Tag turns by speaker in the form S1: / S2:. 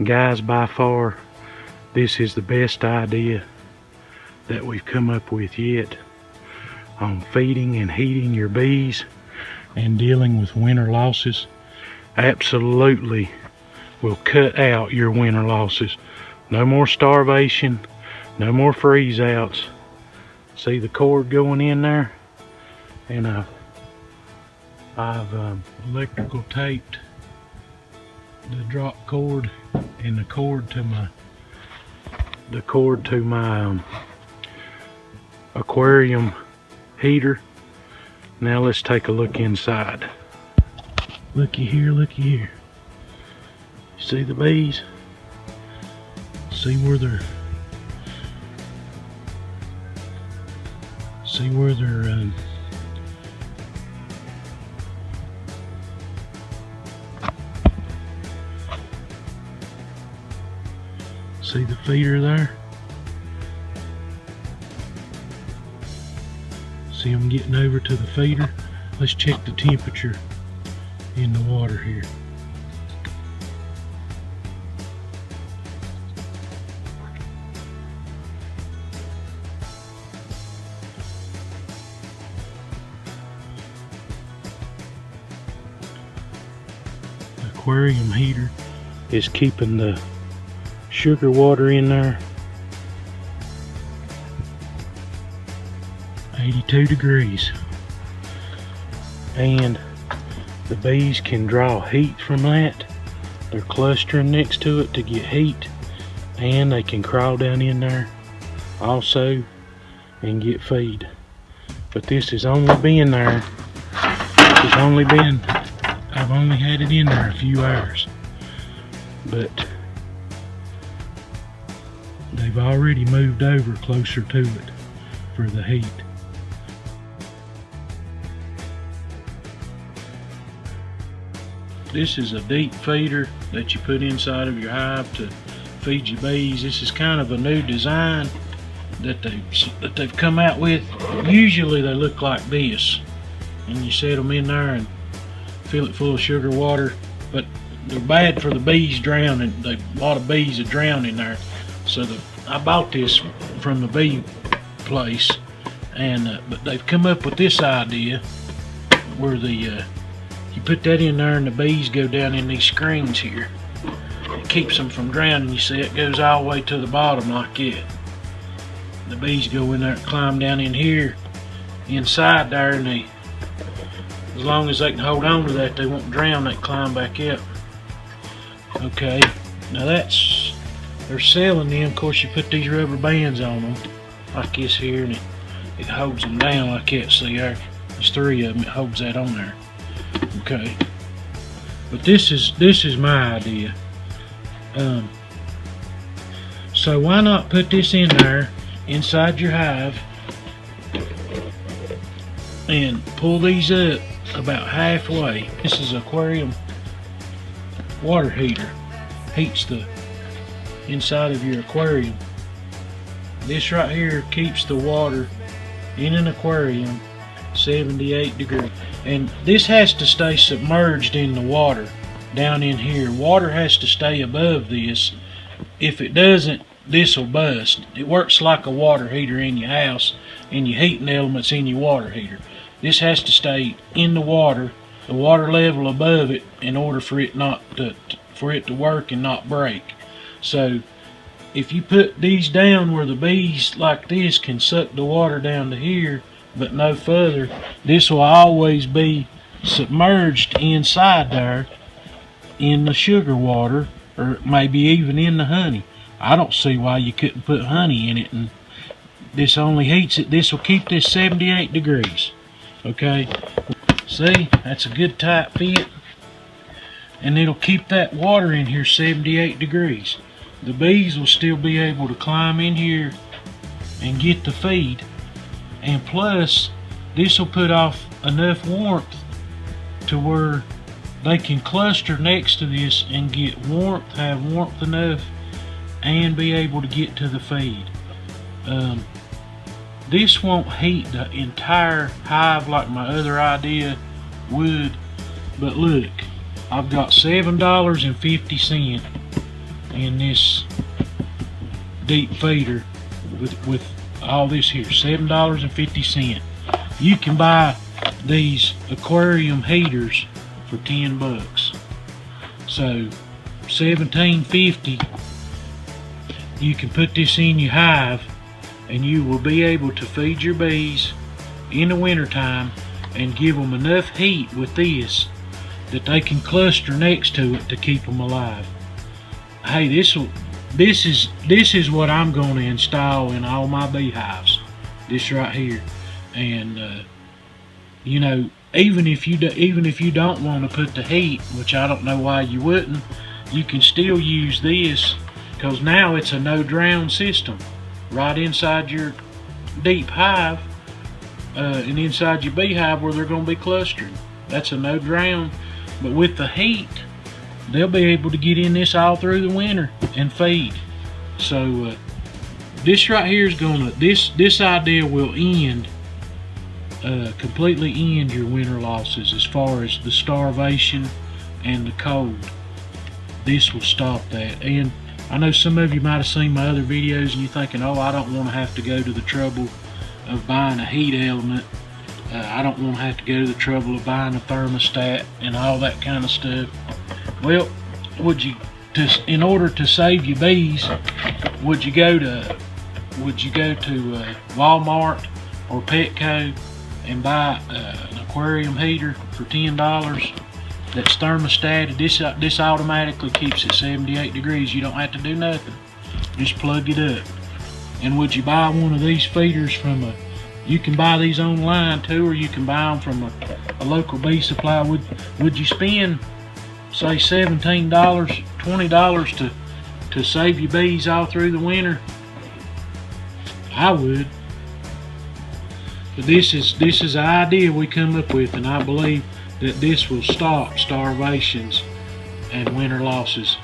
S1: Guys, by far, this is the best idea that we've come up with yet on feeding and heating your bees and dealing with winter losses. Absolutely will cut out your winter losses. No more starvation, no more freeze outs. See the cord going in there? And I've electrical taped the drop cord and the cord to my aquarium heater. Now let's take a look inside. Looky here, looky here. See the bees? See where they're see the feeder there? See them getting over to the feeder? Let's check the temperature in the water here. The aquarium heater is keeping the sugar water in there 82 degrees, and the bees can draw heat from that. They're clustering next to it to get heat, and they can crawl down in there also and get feed. But this has only been there, I've only had it in there a few hours, but they've already moved over closer to it for the heat. This is a deep feeder that you put inside of your hive to feed your bees. This is kind of a new design that they've come out with. Usually they look like this, and you set them in there and fill it full of sugar water, but they're bad for the bees drowning. A lot of bees are drowning there. So I bought this from the bee place, and but they've come up with this idea where you put that in there and the bees go down in these screens here. It keeps them from drowning. You see it goes all the way to the bottom like it. The bees go in there and climb down in here inside there, and as long as they can hold on to that, they won't drown. They climb back up. Okay, now they're selling them. Of course, you put these rubber bands on them like this here, and it holds them down like that. See there, there's 3 of them. It holds that on there. Okay, but this is my idea. So why not put this in there inside your hive and pull these up about halfway. This is an aquarium water heater. Heats the inside of your aquarium. This right here keeps the water in an aquarium 78 degrees. And this has to stay submerged in the water down in here. Water has to stay above this. If it doesn't, this will bust. It works like a water heater in your house, and your heating elements in your water heater. This has to stay in the water level above it, in order for it to work and not break. So if you put these down where the bees like this can suck the water down to here but no further, this will always be submerged inside there in the sugar water, or maybe even in the honey. I don't see why you couldn't put honey in it, and this only heats it. This will keep this 78 degrees. Okay, see, that's a good tight fit, and it'll keep that water in here 78 degrees. The bees will still be able to climb in here and get the feed, and plus this will put off enough warmth to where they can cluster next to this and get warmth, have warmth enough, and be able to get to the feed. This won't heat the entire hive like my other idea would, but look, I've got $7.50, in this deep feeder with all this here, $7.50. You can buy these aquarium heaters for 10 bucks. So $17.50, you can put this in your hive and you will be able to feed your bees in the wintertime and give them enough heat with this that they can cluster next to it to keep them alive. Hey, this is what I'm going to install in all my beehives. This right here. And you know, even if you don't want to put the heat, which I don't know why you wouldn't, you can still use this, because now it's a no drown system right inside your deep hive and inside your beehive where they're going to be clustering. That's a no drown. But with the heat, they'll be able to get in this all through the winter and feed. So this right here is gonna, this idea will end, completely end your winter losses as far as the starvation and the cold. This will stop that. And I know some of you might have seen my other videos and you're thinking, oh, I don't want to have to go to the trouble of buying a heat element. I don't want to have to go to the trouble of buying a thermostat and all that kind of stuff. Well, in order to save your bees, would you go to Walmart or Petco and buy an aquarium heater for $10 that's thermostated? This automatically keeps it 78 degrees. You don't have to do nothing. Just plug it up. And would you buy one of these feeders from you can buy these online too, or you can buy them from a local bee supply. Would you spend, say, $17, $20 to save your bees all through the winter? I would. But this is the idea we come up with, and I believe that this will stop starvations and winter losses.